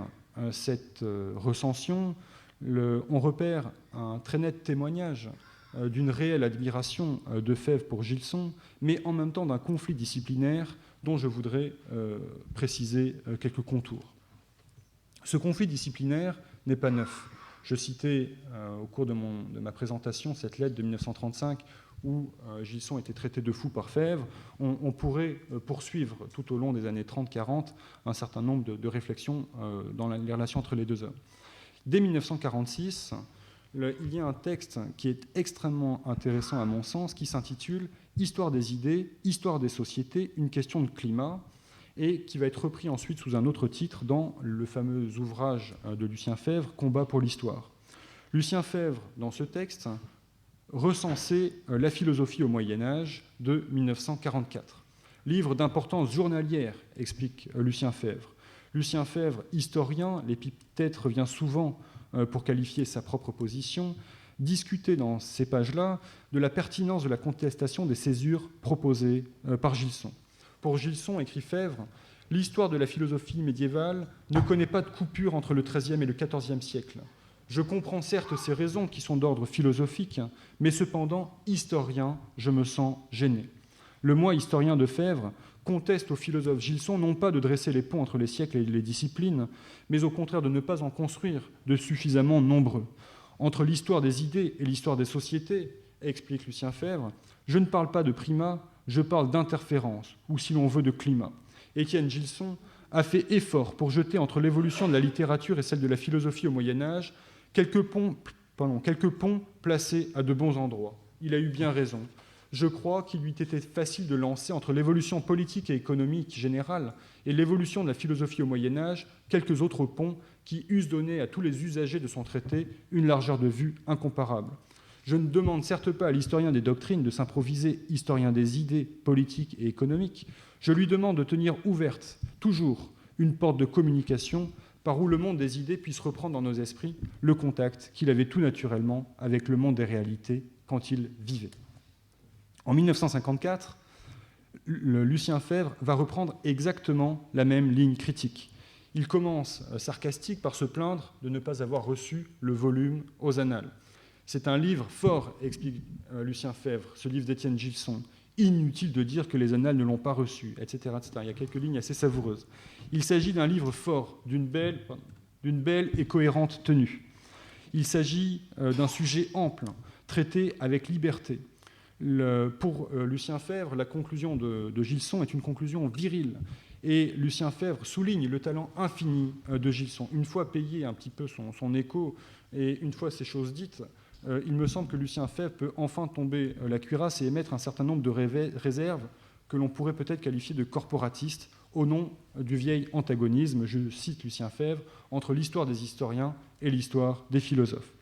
cette recension, on repère un très net témoignage d'une réelle admiration de Febvre pour Gilson, mais en même temps d'un conflit disciplinaire dont je voudrais préciser quelques contours. Ce conflit disciplinaire n'est pas neuf. Je citais au cours de ma présentation cette lettre de 1935 où Gilson était traité de fou par Febvre. On pourrait poursuivre tout au long des années 30-40 un certain nombre de réflexions dans les relations entre les deux hommes. Dès 1946, il y a un texte qui est extrêmement intéressant à mon sens, qui s'intitule « Histoire des idées, histoire des sociétés, une question de climat », et qui va être repris ensuite sous un autre titre dans le fameux ouvrage de Lucien Febvre, « Combat pour l'histoire ». Lucien Febvre, dans ce texte, recenser la philosophie au Moyen-Âge de 1944. Livre d'importance journalière, explique Lucien Febvre. Lucien Febvre, historien, l'épithète revient souvent pour qualifier sa propre position, discutait dans ces pages-là de la pertinence de la contestation des césures proposées par Gilson. Pour Gilson, écrit Febvre, l'histoire de la philosophie médiévale ne connaît pas de coupure entre le XIIIe et le XIVe siècle. Je comprends certes ces raisons qui sont d'ordre philosophique, mais cependant, historien, je me sens gêné. Le moi historien de Febvre conteste au philosophe Gilson non pas de dresser les ponts entre les siècles et les disciplines, mais au contraire de ne pas en construire de suffisamment nombreux. Entre l'histoire des idées et l'histoire des sociétés, explique Lucien Febvre, je ne parle pas de primat, je parle d'interférence, ou si l'on veut de climat. Étienne Gilson a fait effort pour jeter entre l'évolution de la littérature et celle de la philosophie au Moyen-Âge quelques ponts placés à de bons endroits. Il a eu bien raison. Je crois qu'il lui était facile de lancer entre l'évolution politique et économique générale et l'évolution de la philosophie au Moyen-Âge quelques autres ponts qui eussent donné à tous les usagers de son traité une largeur de vue incomparable. Je ne demande certes pas à l'historien des doctrines de s'improviser historien des idées politiques et économiques. Je lui demande de tenir ouverte, toujours, une porte de communication par où le monde des idées puisse reprendre dans nos esprits le contact qu'il avait tout naturellement avec le monde des réalités quand il vivait. En 1954, Lucien Febvre va reprendre exactement la même ligne critique. Il commence sarcastique par se plaindre de ne pas avoir reçu le volume aux Annales. C'est un livre fort, explique Lucien Febvre, ce livre d'Étienne Gilson. Inutile de dire que les Annales ne l'ont pas reçu, etc., etc. Il y a quelques lignes assez savoureuses. Il s'agit d'un livre fort, d'une belle et cohérente tenue. Il s'agit d'un sujet ample, traité avec liberté. Pour Lucien Febvre, la conclusion de Gilson est une conclusion virile. Et Lucien Febvre souligne le talent infini de Gilson. Une fois payé un petit peu son écho et une fois ces choses dites, il me semble que Lucien Febvre peut enfin tomber la cuirasse et émettre un certain nombre de réserves que l'on pourrait peut-être qualifier de corporatistes au nom du vieil antagonisme, je cite Lucien Febvre, entre l'histoire des historiens et l'histoire des philosophes.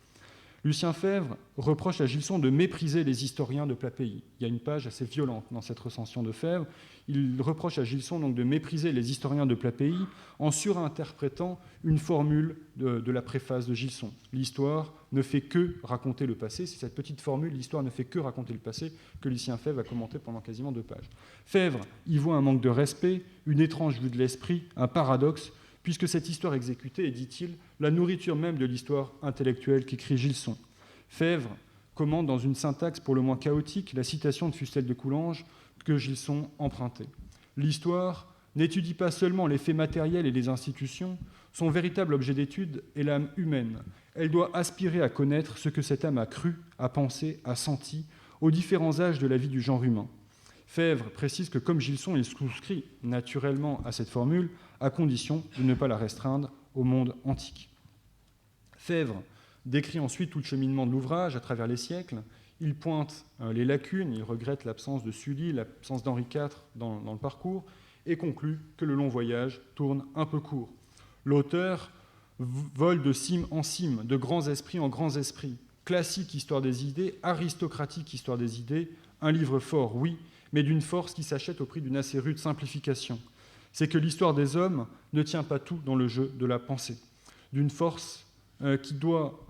Lucien Febvre reproche à Gilson de mépriser les historiens de plat pays. Il y a une page assez violente dans cette recension de Febvre. Il reproche à Gilson donc de mépriser les historiens de plat pays en surinterprétant une formule de la préface de Gilson. L'histoire ne fait que raconter le passé. C'est cette petite formule, l'histoire ne fait que raconter le passé, que Lucien Febvre a commenté pendant quasiment 2 pages. Febvre y voit un manque de respect, une étrange vue de l'esprit, un paradoxe, puisque cette histoire exécutée est, dit-il, la nourriture même de l'histoire intellectuelle qu'écrit Gilson. Febvre commande dans une syntaxe pour le moins chaotique la citation de Fustel de Coulanges que Gilson empruntait. L'histoire n'étudie pas seulement les faits matériels et les institutions, son véritable objet d'étude est l'âme humaine. Elle doit aspirer à connaître ce que cette âme a cru, a pensé, a senti, aux différents âges de la vie du genre humain. Febvre précise que, comme Gilson, il souscrit naturellement à cette formule, à condition de ne pas la restreindre au monde antique. Febvre décrit ensuite tout le cheminement de l'ouvrage à travers les siècles. Il pointe les lacunes, il regrette l'absence de Sully, l'absence d'Henri IV dans le parcours, et conclut que le long voyage tourne un peu court. L'auteur vole de cime en cime, de grands esprits en grands esprits. Classique histoire des idées, aristocratique histoire des idées, un livre fort, oui, mais d'une force qui s'achète au prix d'une assez rude simplification. C'est que l'histoire des hommes ne tient pas tout dans le jeu de la pensée. D'une force qui doit...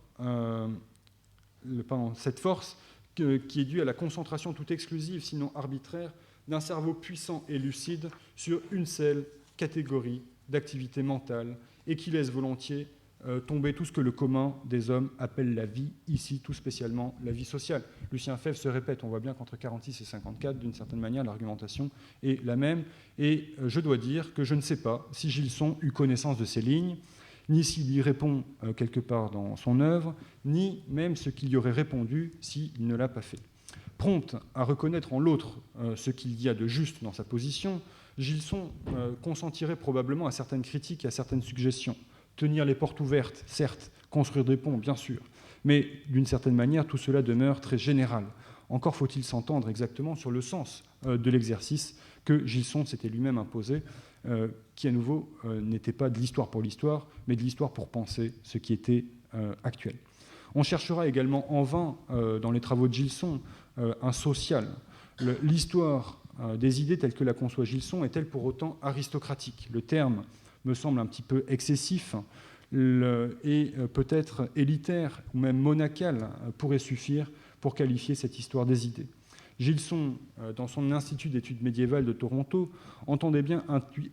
cette force qui est due à la concentration toute exclusive, sinon arbitraire, d'un cerveau puissant et lucide sur une seule catégorie d'activité mentale et qui laisse volontiers tomber tout ce que le commun des hommes appelle la vie, ici tout spécialement la vie sociale. Lucien Febvre se répète, on voit bien qu'entre 46 et 54, d'une certaine manière, l'argumentation est la même. Et je dois dire que je ne sais pas si Gilson eut connaissance de ces lignes, ni s'il y répond quelque part dans son œuvre, ni même ce qu'il y aurait répondu s'il ne l'a pas fait. Prompt à reconnaître en l'autre ce qu'il y a de juste dans sa position, Gilson consentirait probablement à certaines critiques et à certaines suggestions. Tenir les portes ouvertes, certes, construire des ponts, bien sûr, mais d'une certaine manière, tout cela demeure très général. Encore faut-il s'entendre exactement sur le sens de l'exercice que Gilson s'était lui-même imposé, qui à nouveau n'était pas de l'histoire pour l'histoire, mais de l'histoire pour penser ce qui était actuel. On cherchera également en vain, dans les travaux de Gilson, un social. L'histoire des idées telles que la conçoit Gilson est-elle pour autant aristocratique? Le terme me semble un petit peu excessif et peut-être élitaire ou même monacal pourrait suffire pour qualifier cette histoire des idées. Gilson, dans son Institut d'études médiévales de Toronto, entendait bien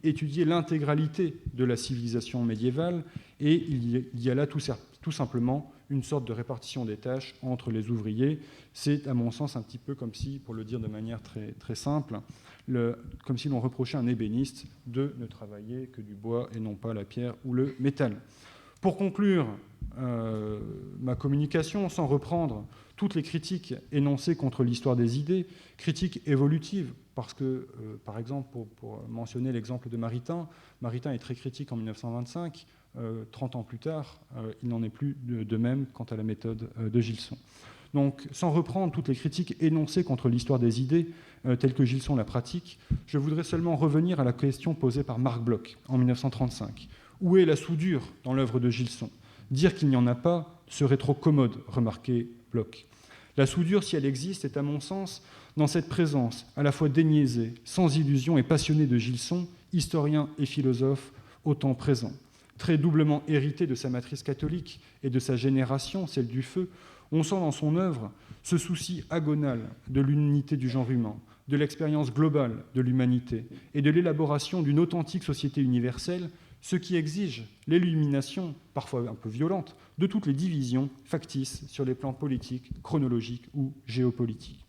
étudier l'intégralité de la civilisation médiévale, et il y a là tout simplement une sorte de répartition des tâches entre les ouvriers. C'est, à mon sens, un petit peu comme si, pour le dire de manière très, très simple, comme si l'on reprochait à un ébéniste de ne travailler que du bois et non pas la pierre ou le métal. Pour conclure ma communication, sans reprendre toutes les critiques énoncées contre l'histoire des idées, critiques évolutives, parce que, par exemple, pour mentionner l'exemple de Maritain est très critique en 1925, 30 ans plus tard, il n'en est plus de même quant à la méthode de Gilson. Donc, sans reprendre toutes les critiques énoncées contre l'histoire des idées, telles que Gilson la pratique, je voudrais seulement revenir à la question posée par Marc Bloch en 1935. Où est la soudure dans l'œuvre de Gilson? Dire qu'il n'y en a pas serait trop commode, remarquait Bloch. La soudure, si elle existe, est à mon sens dans cette présence à la fois déniaisée, sans illusion et passionnée de Gilson, historien et philosophe, au temps présent. Très doublement hérité de sa matrice catholique et de sa génération, celle du feu, on sent dans son œuvre ce souci agonal de l'unité du genre humain, de l'expérience globale de l'humanité et de l'élaboration d'une authentique société universelle, ce qui exige l'élimination, parfois un peu violente, de toutes les divisions factices sur les plans politiques, chronologiques ou géopolitiques.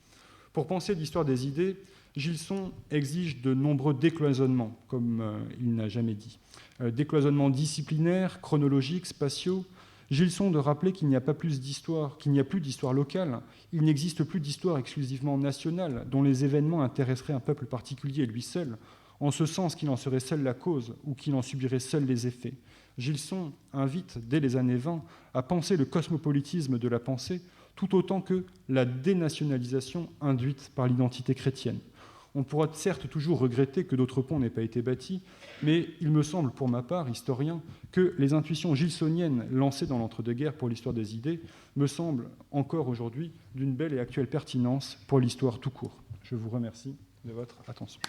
Pour penser l'histoire des idées, Gilson exige de nombreux décloisonnements, comme il n'a jamais dit. Décloisonnements disciplinaires, chronologiques, spatiaux. Gilson de rappeler qu'il n'y a pas plus d'histoire, qu'il n'y a plus d'histoire locale, il n'existe plus d'histoire exclusivement nationale, dont les événements intéresseraient un peuple particulier lui seul, en ce sens qu'il en serait seul la cause ou qu'il en subirait seul les effets. Gilson invite, dès les années 20, à penser le cosmopolitisme de la pensée, tout autant que la dénationalisation induite par l'identité chrétienne. On pourra certes toujours regretter que d'autres ponts n'aient pas été bâtis, mais il me semble, pour ma part, historien, que les intuitions gilsoniennes lancées dans l'entre-deux-guerres pour l'histoire des idées me semblent encore aujourd'hui d'une belle et actuelle pertinence pour l'histoire tout court. Je vous remercie de votre attention.